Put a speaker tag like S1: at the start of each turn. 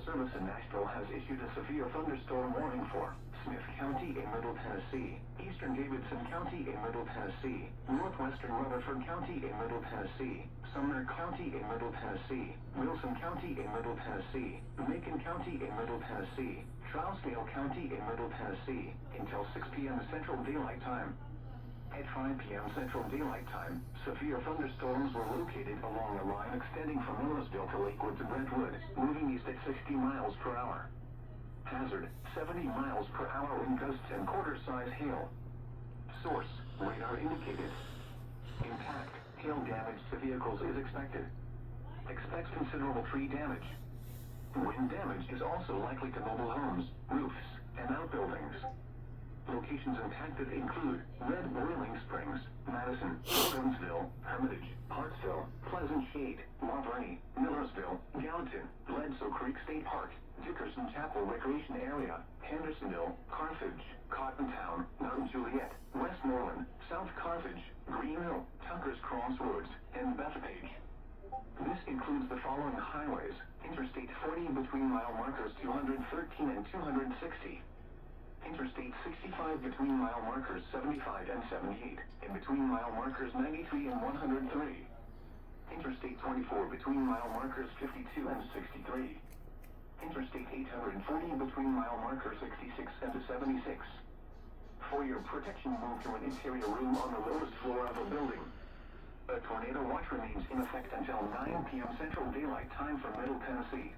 S1: Service in Nashville has issued a severe thunderstorm warning for Smith County in Middle Tennessee, Eastern Davidson County in Middle Tennessee, Northwestern Rutherford County in Middle Tennessee, Sumner County in Middle Tennessee, Wilson County in Middle Tennessee, Macon County in Middle Tennessee, Trousdale County in Middle Tennessee, until 6 p.m. Central Daylight Time. At 5 p.m. Central Daylight Time, severe thunderstorms were located along a line extending from Millersville to Lakewood to Brentwood, moving east at 60 miles per hour. Hazard, 70 miles per hour wind gusts and quarter-size hail. Source, radar indicated. Impact, hail damage to vehicles is expected. Expects considerable tree damage. Wind damage is also likely to mobile homes, roofs, and outbuildings. Locations impacted include Red Boiling Springs, Madison, Owensville, Hermitage, Hartsville, Pleasant Shade, Marbury, Millersville, Gallatin, Bledsoe Creek State Park, Dickerson Chapel Recreation Area, Hendersonville, Carthage, Cottontown, Mount Juliet, Westmoreland, South Carthage, Green Hill, Tucker's Crossroads, and Bethpage. This includes the following highways: Interstate 40 between mile markers 213 and 260. Interstate 65 between mile markers 75 and 78, and between mile markers 93 and 103. Interstate 24 between mile markers 52 and 63. Interstate 840 between mile markers 66 and 76. For your protection, move to an interior room on the lowest floor of a building. A tornado watch remains in effect until 9 p.m. Central Daylight Time for Middle Tennessee.